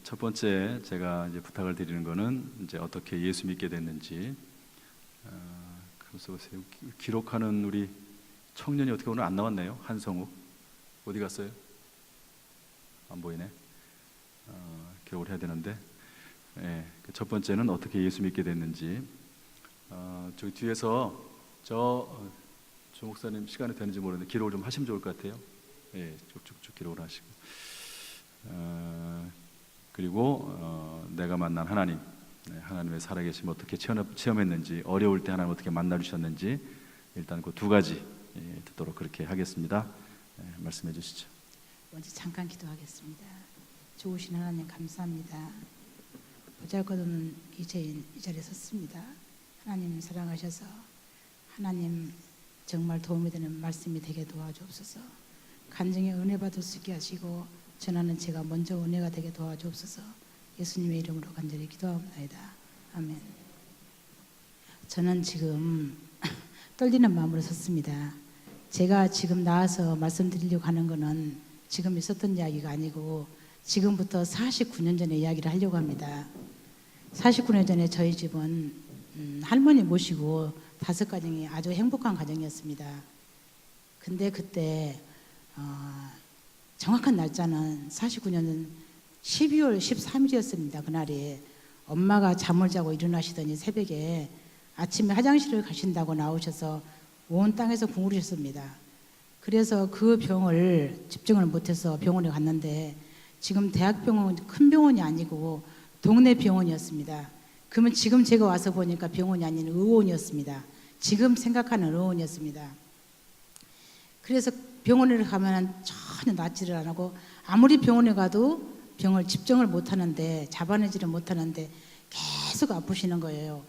첫 번째 제가 이제 부탁을 드리는 거는 이제 어떻게 예수 믿게 됐는지. 그래서 기록하는 우리 청년이 어떻게 오늘 안 나왔네요. 한성욱 어디 갔어요? 안 보이네. 기록을 해야 되는데. 첫 번째는 어떻게 예수 믿게 됐는지. 저기 뒤에서 조 목사님 시간이 되는지 모르는데 기록을 좀 하시면 좋을 것 같아요. 쭉쭉쭉 기록을 하시고. 그리고 내가 만난 하나님, 하나님의 살아계심 어떻게 체험했는지, 어려울 때 하나님 어떻게 만나주셨는지 일단 그 두 가지 듣도록 그렇게 하겠습니다. 말씀해 주시죠. 먼저 잠깐 기도하겠습니다. 좋으신 하나님 감사합니다. 보잘것없는 이제인 이 자리에 섰습니다. 하나님 사랑하셔서 하나님 정말 도움이 되는 말씀이 되게 도와주옵소서. 간증에 은혜 받을 수 있게 하시고 전하는 제가 먼저 은혜가 되게 도와주옵소서. 예수님의 이름으로 간절히 기도합니다. 아멘. 저는 지금 떨리는 마음으로 섰습니다. 제가 지금 나와서 말씀드리려고 하는 거는 지금 있었던 이야기가 아니고 지금부터 49년 전의 이야기를 하려고 합니다. 49년 전에 저희 집은 할머니 모시고 5가정이 아주 행복한 가정이었습니다. 근데 그때 정확한 날짜는 49년은 12월 13일이었습니다. 그날이 엄마가 잠을 자고 일어나시더니 새벽에 아침에 화장실을 가신다고 나오셔서 온 땅에서 굶으셨습니다. 그래서 그 병을 집중을 못해서 병원에 갔는데 지금 대학병원, 큰 병원이 아니고 동네 병원이었습니다. 그러면 지금 제가 와서 보니까 병원이 아닌 의원이었습니다. 지금 생각하는 의원이었습니다. 그래서 병원에 가면 전혀 낫지를 안 하고 아무리 병원에 가도 병을 집중을 못하는데 잡아내지를 못하는데 계속 아프시는 거예요.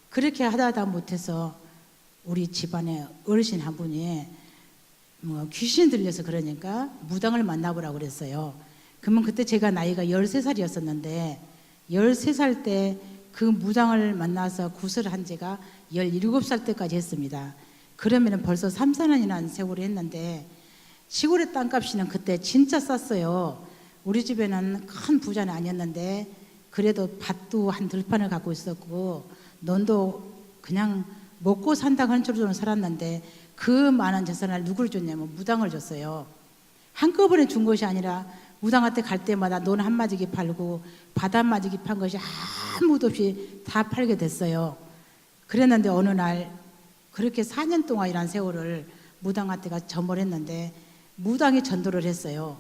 그렇게 하다 못해서 우리 집안에 어르신 한 분이 귀신 들려서 그러니까 무당을 만나보라고 그랬어요. 그러면 그때 제가 나이가 13살이었었는데 13살 때 그 무당을 만나서 구슬을 한 지가 17살 때까지 했습니다. 그러면 벌써 3, 4년이나 세월을 했는데 시골의 땅값이는 그때 진짜 쌌어요. 우리 집에는 큰 부자는 아니었는데 그래도 밭도 한 들판을 갖고 있었고 논도 그냥 먹고 산다고 한 줄로 살았는데 그 많은 재산을 누구를 줬냐면 무당을 줬어요. 한꺼번에 준 것이 아니라 무당한테 갈 때마다 논 한마디기 팔고 밭 한마디기 판 것이 아무도 없이 다 팔게 됐어요. 그랬는데 어느 날 그렇게 4년 동안이란 세월을 무당한테가 점을 했는데 무당이 전도를 했어요.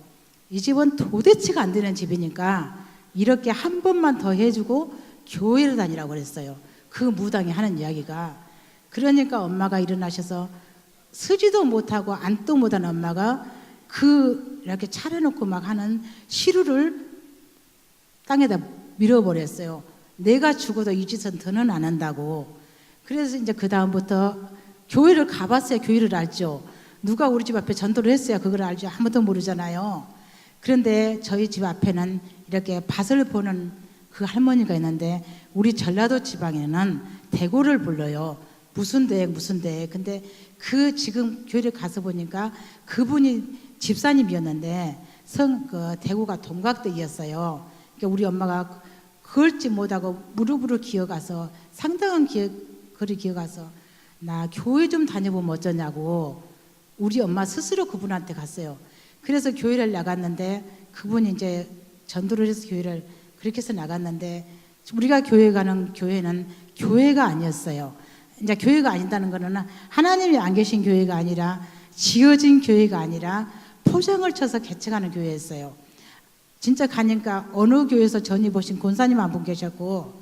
이 집은 도대체가 안 되는 집이니까 이렇게 한 번만 더 해주고 교회를 다니라고 그랬어요. 그 무당이 하는 이야기가. 그러니까 엄마가 일어나셔서 쓰지도 못하고 앉도 못하는 엄마가 이렇게 차려놓고 막 하는 시루를 땅에다 밀어버렸어요. 내가 죽어도 이 짓은 더는 안 한다고. 그래서 이제 그 다음부터 교회를 가봤어야 교회를 알죠. 누가 우리 집 앞에 전도를 했어야 그걸 알죠. 아무도 모르잖아요. 그런데 저희 집 앞에는 이렇게 밭을 보는 그 할머니가 있는데 우리 전라도 지방에는 대고를 불러요. 무슨 대 무슨 대. 근데 그 지금 교회를 가서 보니까 그분이 집사님이었는데 대구가 동각댁이었어요. 그러니까 우리 엄마가 걸지 못하고 무릎으로 기어가서 상당한 거리 기어가서 나 교회 좀 다녀보면 어쩌냐고 우리 엄마 스스로 그분한테 갔어요. 그래서 교회를 나갔는데 그분이 이제 전도를 해서 교회를 그렇게 해서 나갔는데 우리가 교회 가는 교회는 교회가 아니었어요. 이제 교회가 아니다는 거는 하나님이 안 계신 교회가 아니라 지어진 교회가 아니라 포장을 쳐서 개척하는 교회였어요. 진짜 가니까 어느 교회에서 전이 보신 권사님 한 분 계셨고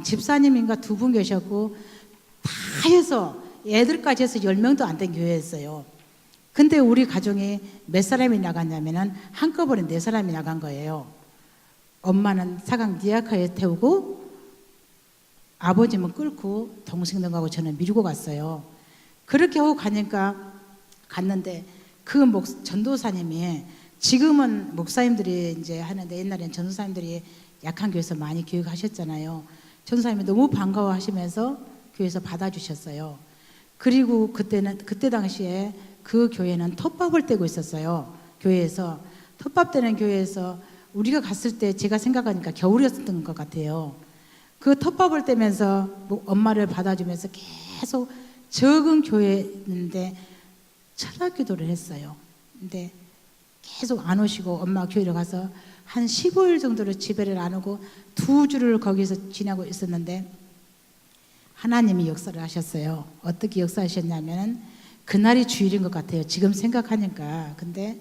집사님인가 2분 계셨고 다 해서 애들까지 해서 10명도 안 된 교회였어요. 근데 우리 가정이 몇 사람이 나갔냐면은 한꺼번에 4사람이 나간 거예요. 엄마는 사강 니아카에 태우고 아버지는 끌고 동생들하고 저는 밀고 갔어요. 그렇게 하고 가니까 갔는데 그 전도사님이 지금은 목사님들이 이제 하는데 옛날에는 전도사님들이 약한 교회에서 많이 교육하셨잖아요. 전도사님이 너무 반가워하시면서 교회에서 받아주셨어요. 그리고 그때 당시에 그 교회는 톱밥을 떼고 있었어요. 교회에서 톱밥 떼는 교회에서 우리가 갔을 때 제가 생각하니까 겨울이었던 것 같아요. 그 텃밥을 떼면서 뭐 엄마를 받아주면서 계속 적은 교회였는데 철학 기도를 했어요. 근데 계속 안 오시고 엄마 교회를 가서 한 15일 정도를 집에를 안 오고 2주를 거기서 지내고 있었는데 하나님이 역사를 하셨어요. 어떻게 역사하셨냐면 그날이 주일인 것 같아요. 지금 생각하니까. 근데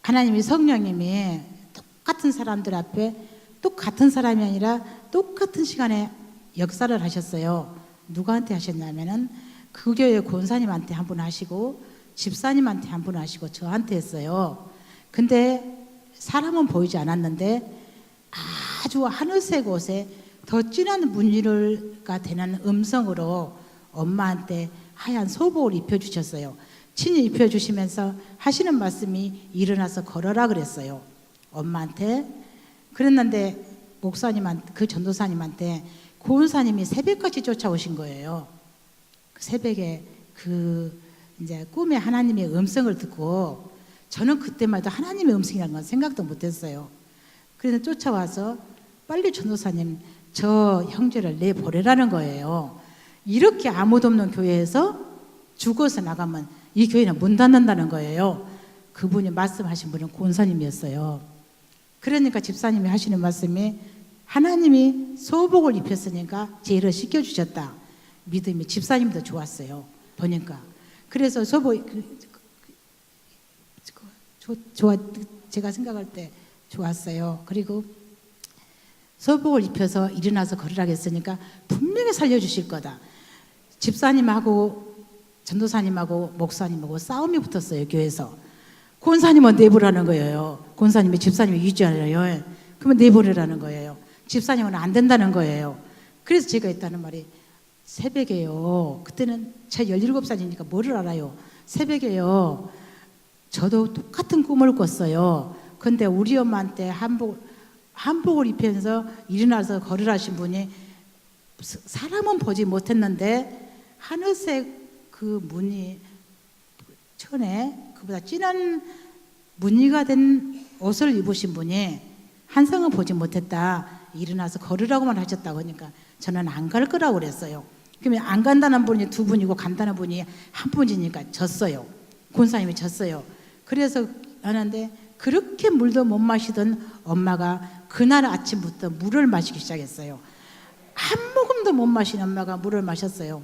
하나님이 성령님이 똑같은 사람들 앞에 똑같은 사람이 아니라 똑같은 시간에 역사를 하셨어요. 누구한테 하셨냐면은 그 교회 권사님한테 한 분 하시고 집사님한테 한 분 하시고 저한테 했어요. 근데 사람은 보이지 않았는데 아주 하늘색 옷에 더 진한 무늬가 되는 음성으로 엄마한테 하얀 소복을 입혀주셨어요. 친히 입혀주시면서 하시는 말씀이 일어나서 걸어라 그랬어요. 엄마한테. 그랬는데 목사님한테, 그 전도사님한테 고은사님이 새벽까지 쫓아오신 거예요. 새벽에 이제 꿈에 하나님의 음성을 듣고 저는 그때만 해도 하나님의 음성이라는 건 생각도 못했어요. 그래서 쫓아와서 빨리 전도사님 저 형제를 내보내라는 거예요. 이렇게 아무도 없는 교회에서 죽어서 나가면 이 교회는 문 닫는다는 거예요. 그분이 말씀하신 분은 권사님이었어요. 그러니까 집사님이 하시는 말씀이 하나님이 소복을 입혔으니까 제의를 시켜주셨다. 믿음이 집사님도 좋았어요. 보니까. 그래서 제가 생각할 때 좋았어요. 그리고 소복을 입혀서 일어나서 걸으라고 했으니까 분명히 살려주실 거다. 집사님하고 전도사님하고 목사님하고 싸움이 붙었어요. 교회에서. 권사님은 내보라는 거예요. 권사님이 집사님을 유지하래요. 그러면 내보내라는 거예요. 집사님은 안 된다는 거예요. 그래서 제가 했다는 말이 새벽에요. 그때는 제 17살이니까 뭐를 알아요. 새벽에요. 저도 똑같은 꿈을 꿨어요. 근데 우리 엄마한테 한복을 입혀서 일어나서 걸으라신 분이 사람은 보지 못했는데 하늘색 그 무늬 천에 그보다 진한 무늬가 된 옷을 입으신 분이 한상은 보지 못했다. 일어나서 걸으라고만 하셨다고 하니까 저는 안 갈 거라고 그랬어요. 그러면 안 간다는 분이 2분이고 간다는 분이 한 분이니까 졌어요. 권사님이 졌어요. 그래서 하는데 그렇게 물도 못 마시던 엄마가 그날 아침부터 물을 마시기 시작했어요. 한 모금도 못 마신 엄마가 물을 마셨어요.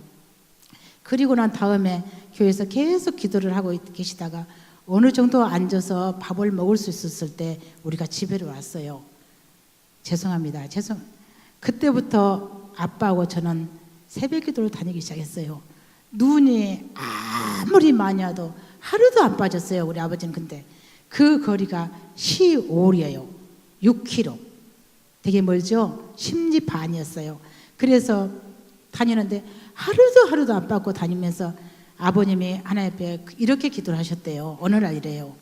그리고 난 다음에 교회에서 계속 기도를 하고 계시다가 어느 정도 앉아서 밥을 먹을 수 있었을 때 우리가 집에로 왔어요. 죄송합니다. 그때부터 아빠하고 저는 새벽 기도를 다니기 시작했어요. 눈이 아무리 많이 와도 하루도 안 빠졌어요. 우리 아버지는. 근데 그 거리가 15리예요. 6km. 되게 멀죠? 10리 반이었어요. 그래서 다니는데 하루도 안 빠고 다니면서 아버님이 하나님 앞에 이렇게 기도를 하셨대요. 어느 날 이래요.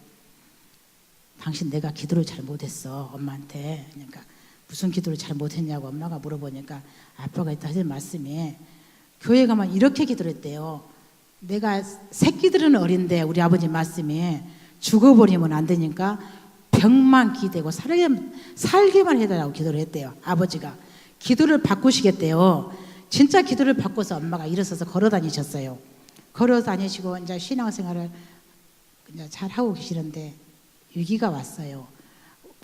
당신 내가 기도를 잘 못했어. 엄마한테. 그러니까 무슨 기도를 잘 못했냐고 엄마가 물어보니까 아빠가 이따 하신 말씀이 교회 가면 이렇게 기도를 했대요. 내가 새끼들은 어린데 우리 아버지 말씀이 죽어버리면 안 되니까 병만 기대고 살게만 해달라고 기도를 했대요. 아버지가 기도를 바꾸시겠대요. 진짜 기도를 바꿔서 엄마가 일어서서 걸어 다니셨어요. 걸어 다니시고 이제 신앙생활을 이제 잘 하고 계시는데 위기가 왔어요.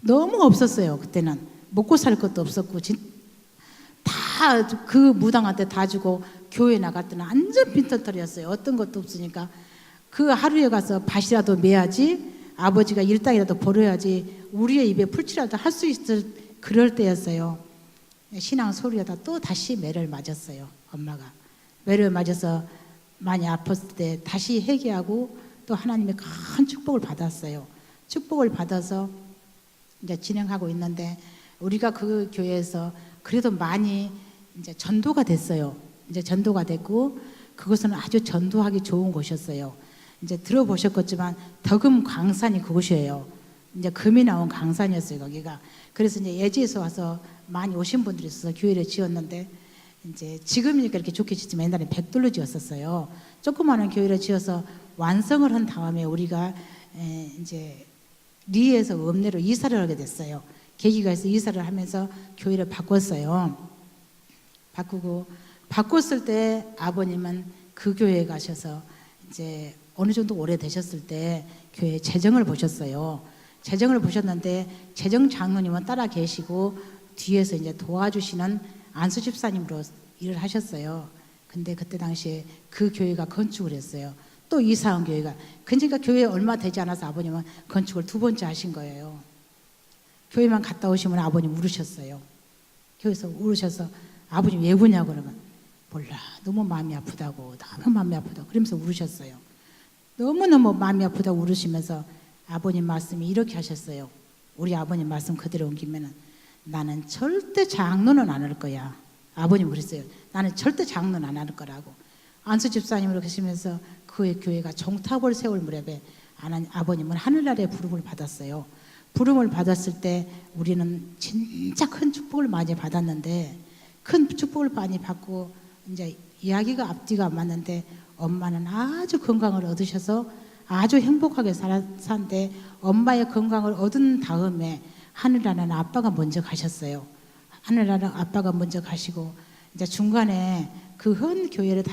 너무 없었어요. 그때는 먹고 살 것도 없었고 다 그 무당한테 다 주고 교회 나갈 때는 완전 빈털털이었어요. 어떤 것도 없으니까 그 하루에 가서 밭이라도 매야지 아버지가 일당이라도 벌어야지 우리의 입에 풀칠이라도 할 수 있을 그럴 때였어요. 신앙 소리하다 또 다시 매를 맞았어요. 엄마가 매를 맞아서 많이 아팠을 때 다시 회개하고 또 하나님의 큰 축복을 받았어요. 축복을 받아서 이제 진행하고 있는데 우리가 그 교회에서 그래도 많이 이제 전도가 됐어요. 이제 전도가 됐고 그것은 아주 전도하기 좋은 곳이었어요. 이제 들어보셨겠지만 덕음 광산이 그곳이에요. 이제 금이 나온 광산이었어요. 거기가. 그래서 이제 예지에서 와서 많이 오신 분들이 있어서 교회를 지었는데 이제 지금이니까 이렇게 좋게 짓지만 옛날에 백돌로 지었었어요. 조그마한 교회를 지어서 완성을 한 다음에 우리가 이제 리에서 읍내로 이사를 하게 됐어요. 계기가 있어 이사를 하면서 교회를 바꿨어요. 바꿨을 때 아버님은 그 교회에 가셔서 이제 어느 정도 오래 되셨을 때 교회 재정을 보셨어요. 재정을 보셨는데 재정 장로님은 따라 계시고 뒤에서 이제 도와주시는 안수 집사님으로 일을 하셨어요. 근데 그때 당시에 그 교회가 건축을 했어요. 또 이사한 교회가. 그러니까 교회에 얼마 되지 않아서 아버님은 건축을 2번째 하신 거예요. 교회만 갔다 오시면 아버님 울으셨어요. 교회에서 울으셔서 아버님 왜 우냐고 그러면 몰라. 너무 마음이 아프다고. 너무 마음이 아프다고. 그러면서 울으셨어요. 너무너무 마음이 아프다고 울으시면서 아버님 말씀이 이렇게 하셨어요. 우리 아버님 말씀 그대로 옮기면은 나는 절대 장로는 안 할 거야. 아버님 그랬어요. 나는 절대 장로는 안 할 거라고. 안수 집사님으로 계시면서 그의 교회가 종탑을 세울 무렵에 아버님은 하늘나라의 부름을 받았어요. 부름을 받았을 때 우리는 진짜 큰 축복을 많이 받았는데 큰 축복을 많이 받고 이제 이야기가 앞뒤가 안 맞는데 엄마는 아주 건강을 얻으셔서 아주 행복하게 살았는데 엄마의 건강을 얻은 다음에 하늘나라는 아빠가 먼저 가셨어요. 하늘나라는 아빠가 먼저 가시고 이제 중간에 그 현 교회를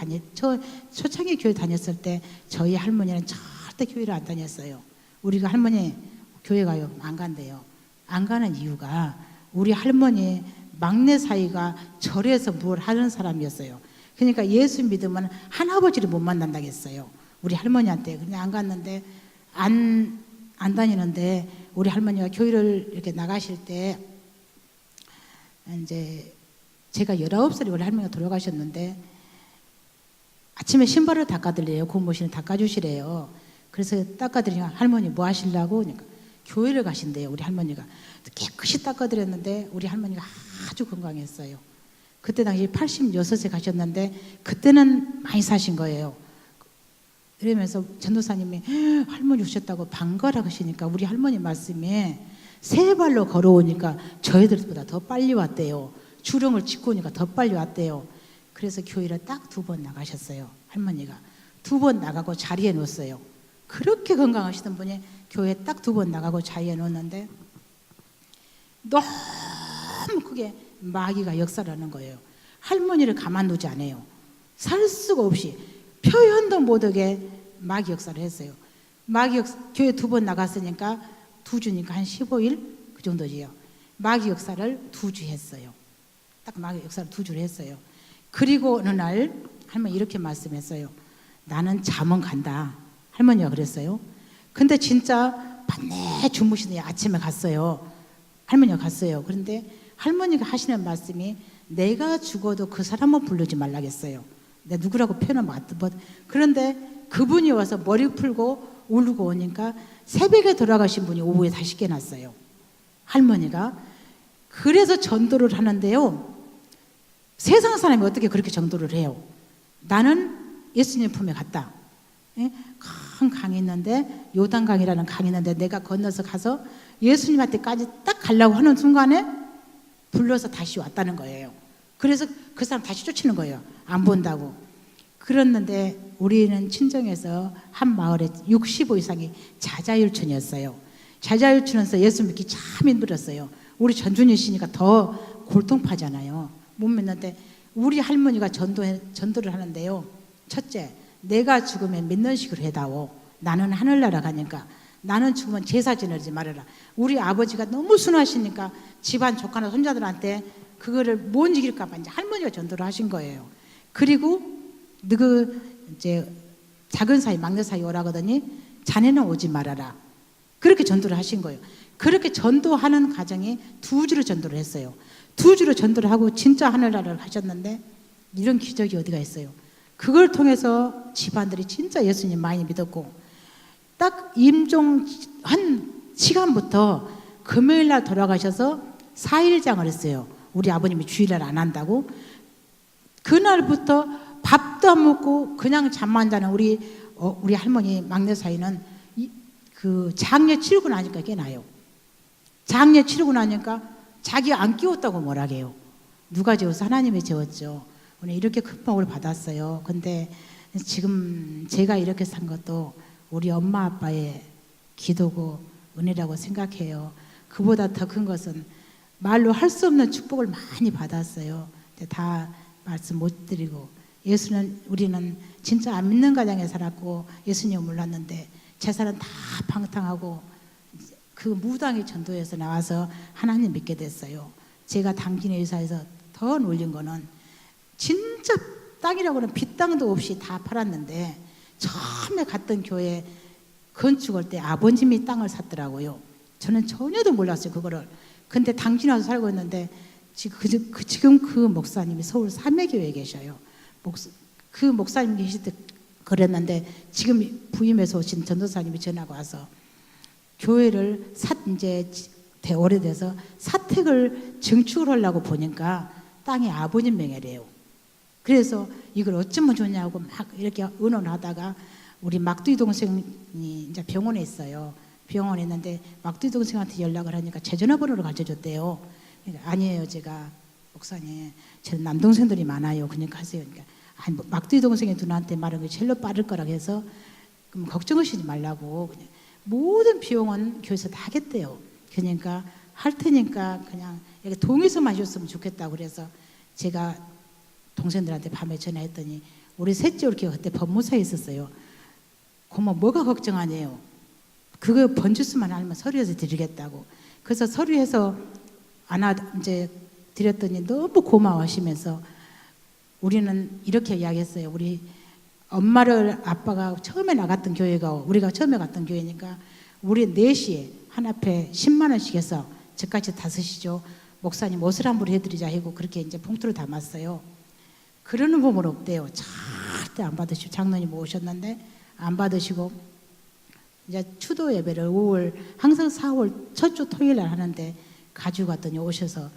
초창기 교회 다녔을 때 저희 할머니는 절대 교회를 안 다녔어요. 우리가 할머니 교회 가요? 안 간대요. 안 가는 이유가 우리 할머니 막내 사이가 절에서 뭘 하는 사람이었어요. 그러니까 예수 믿으면 할아버지를 못 만난다고 했어요. 우리 할머니한테. 그냥 안 갔는데 안 다니는데 우리 할머니가 교회를 이렇게 나가실 때 이제 제가 19살에 우리 할머니가 돌아가셨는데 아침에 신발을 닦아드려요. 고모씨는 닦아주시래요. 그래서 닦아드리니까 할머니 뭐 하시려고? 그러니까 교회를 가신대요. 우리 할머니가. 깨끗이 닦아드렸는데 우리 할머니가 아주 건강했어요. 그때 당시 86세 가셨는데 그때는 많이 사신 거예요. 그러면서 전도사님이 할머니 오셨다고 반가라 하시니까 우리 할머니 말씀에 세 발로 걸어오니까 저희들보다 더 빨리 왔대요. 주렁을 짚고 오니까 더 빨리 왔대요. 그래서 교회를 딱 2번 나가셨어요. 할머니가 2번 나가고 자리에 놓았어요. 그렇게 건강하시던 분이 교회 딱 2번 나가고 자리에 놓았는데 너무 크게 마귀가 역사를 하는 거예요. 할머니를 가만두지 않아요. 살 수가 없이 표현도 못하게 마귀 역사를 했어요. 교회 2번 나갔으니까 2주니까 한 15일 그 정도지요. 마귀 역사를 2주 했어요. 딱 마귀 역사를 2주를 했어요. 그리고 어느 날 할머니 이렇게 말씀했어요. 나는 잠은 간다. 할머니가 그랬어요. 근데 진짜 밤새 주무시더니 아침에 갔어요. 할머니가 갔어요. 그런데 할머니가 하시는 말씀이 내가 죽어도 그 사람은 부르지 말라겠어요. 내가 누구라고 표현을 못. 그런데 그분이 와서 머리 풀고 울고 오니까 새벽에 돌아가신 분이 오후에 다시 깨났어요. 할머니가. 그래서 전도를 하는데요. 세상 사람이 어떻게 그렇게 전도를 해요? 나는 예수님 품에 갔다. 큰 강이 있는데 요단강이라는 강이 있는데 내가 건너서 가서 예수님한테까지 딱 가려고 하는 순간에 불러서 다시 왔다는 거예요. 그래서 그 사람 다시 쫓히는 거예요. 안 본다고. 그랬는데 우리는 친정에서 한 마을에 65 이상이 자자율촌이었어요. 자자율촌에서 예수 믿기 참 힘들었어요. 우리 전준이시니까 더 골통파잖아요. 못 믿는데 우리 할머니가 전도를 하는데요. 첫째, 내가 죽으면 믿는 식으로 해다오. 나는 하늘나라 가니까. 나는 죽으면 제사 지내지 말아라. 우리 아버지가 너무 순하시니까 집안 조카나 손자들한테 그거를 못 이길까 봐 이제 할머니가 전도를 하신 거예요. 그리고 이제 작은 사이 막내 사이 오라거더니 자네는 오지 말아라. 그렇게 전도를 하신 거예요. 그렇게 전도하는 과정이 2주를 전도를 했어요. 2주를 전도를 하고 진짜 하늘나라를 가셨는데 이런 기적이 어디가 있어요. 그걸 통해서 집안들이 진짜 예수님 많이 믿었고 딱 임종한 시간부터 금요일날 돌아가셔서 4일장을 했어요. 우리 아버님이 주일날 안 한다고. 그날부터 밥도 안 먹고 그냥 잠만 자는 우리 할머니 막내 사이는 그 장례 치르고 나니까 깨나요. 장례 치르고 나니까 자기가 안 깨웠다고 뭐라 해요. 누가 재워서? 하나님이 재웠죠. 오늘 이렇게 큰 복을 받았어요. 근데 지금 제가 이렇게 산 것도 우리 엄마 아빠의 기도고 은혜라고 생각해요. 그보다 더 큰 것은 말로 할 수 없는 축복을 많이 받았어요. 근데 다 말씀 못 드리고, 우리는 진짜 안 믿는 가정에 살았고 예수님을 몰랐는데 재산은 다 방탕하고 그 무당의 전도에서 나와서 하나님 믿게 됐어요. 제가 당진의 의사에서 더 놀린 거는 진짜 땅이라고는 빚땅도 없이 다 팔았는데 처음에 갔던 교회 건축할 때 아버님이 땅을 샀더라고요. 저는 전혀도 몰랐어요, 그거를. 근데 당진에 와서 살고 있는데 지금 그 목사님이 서울 삼회교회에 계셔요. 그 목사님 계실 때 그랬는데 지금 부임해서 오신 전도사님이 전화가 와서 교회를 이제 오래돼서 사택을 증축을 하려고 보니까 땅이 아버님 명예래요. 그래서 이걸 어쩌면 좋냐고 막 이렇게 의논하다가 우리 막두이 동생이 이제 병원에 있어요. 병원에 있는데 막두이 동생한테 연락을 하니까 제 전화번호를 가르쳐줬대요. 그러니까 아니에요, 제가 목사님, 저는 남동생들이 많아요. 그러니까 하세요. 그러니까 아니, 막두이 동생의 누나한테 말한 게 제일로 빠를 거라고 해서 그럼 걱정하시지 말라고 그냥 모든 비용은 교회에서 다 하겠대요. 그러니까 할 테니까 그냥 이렇게 동의서만 해줬으면 좋겠다고 그래서 제가 동생들한테 밤에 전화했더니 우리 셋째 올게 그때 법무사에 있었어요. 고모 뭐가 걱정하네요. 그거 번주수만 알면 서류해서 드리겠다고. 그래서 서류해서 이제 드렸더니 너무 고마워하시면서 우리는 이렇게 이야기했어요. 우리 아빠가 처음에 나갔던 교회가 우리가 처음에 갔던 교회니까 우리 넷이 한 앞에 10만 원씩 해서 저까지 다 쓰시죠. 목사님 옷을 한 벌 해드리자 하고 그렇게 이제 봉투를 담았어요. 그러는 부분 없대요. 절대 안 받으시고 장로님 오셨는데 안 받으시고 이제 추도 예배를 5월 항상 4월 첫 주 토요일 날 하는데 가지고 갔더니 오셔서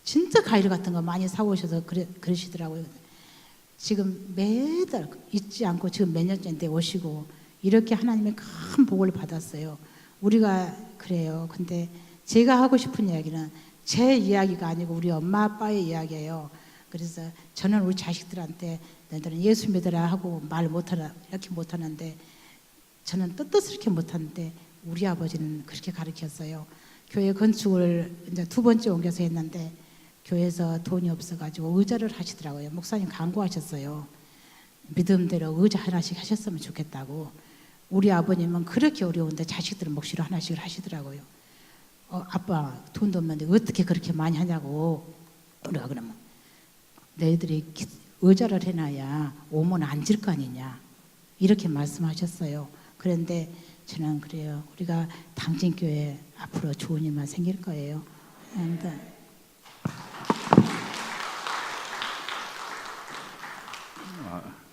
진짜 과일 같은 거 많이 사오셔서 그러시더라고요. 지금 매달 잊지 않고 지금 몇 년째인데 오시고 이렇게 하나님의 큰 복을 받았어요. 우리가 그래요. 근데 제가 하고 싶은 이야기는 제 이야기가 아니고 우리 엄마 아빠의 이야기예요. 그래서 저는 우리 자식들한테 너희들은 예수 믿어라 하고 말 못하라 이렇게 못하는데 저는 떳떳스럽게 못하는데 우리 아버지는 그렇게 가르쳤어요. 교회 건축을 이제 2번째 옮겨서 했는데 교회에서 돈이 없어가지고 의자를 하시더라고요. 목사님 광고하셨어요. 믿음대로 의자 하나씩 하셨으면 좋겠다고. 우리 아버님은 그렇게 어려운데 자식들은 몫으로 하나씩을 하시더라고요. 아빠 돈도 없는데 어떻게 그렇게 많이 하냐고. 우리가 그러면 너희들이 의자를 해놔야 오면 앉을 거 아니냐 이렇게 말씀하셨어요. 그런데 저는 그래요. 우리가 당진교회 앞으로 좋은 일만 생길 거예요.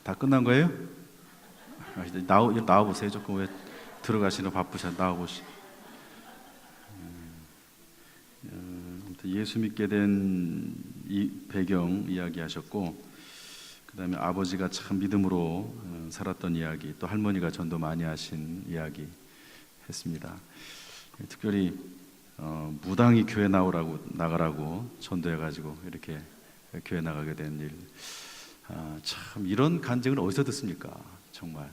다 끝난 거예요? 나와 보세요. 조금 왜 들어가시는 바쁘셔. 나와 보시. 예수 믿게 된 이 배경 이야기하셨고, 그다음에 아버지가 참 믿음으로 살았던 이야기, 또 할머니가 전도 많이 하신 이야기 했습니다. 특별히 무당이 교회 나가라고 전도해가지고 이렇게 교회 나가게 된 일. 참 이런 간증을 어디서 듣습니까? 정말.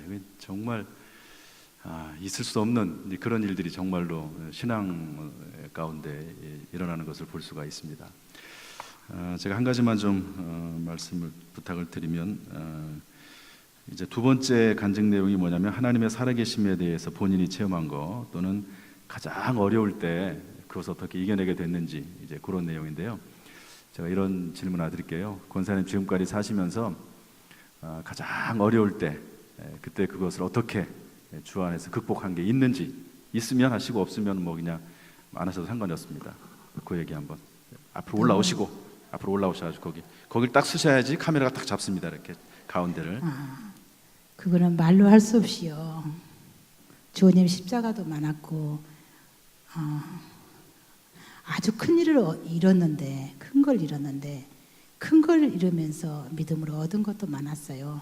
이게 정말 있을 수 없는 그런 일들이 정말로 신앙 가운데 일어나는 것을 볼 수가 있습니다. 제가 한 가지만 좀 말씀을 부탁을 드리면 이제 2번째 간증 내용이 뭐냐면 하나님의 살아계심에 대해서 본인이 체험한 거 또는 가장 어려울 때 그것을 어떻게 이겨내게 됐는지 이제 그런 내용인데요. 제가 이런 질문 하나 드릴게요. 권사님 지금까지 사시면서 가장 어려울 때 그때 그것을 어떻게 주 안에서 극복한 게 있는지 있으면 하시고 없으면 뭐 그냥 안 하셔도 상관이 없습니다. 그 얘기 한번 앞으로 올라오셔가지고 거길 딱 쓰셔야지 카메라가 딱 잡습니다. 이렇게 가운데를. 그거는 말로 할 수 없이요. 주님 십자가도 많았고 아주 큰 일을 잃었는데 큰 걸 잃으면서 믿음으로 얻은 것도 많았어요.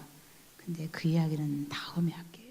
근데 그 이야기는 다음에 할게요.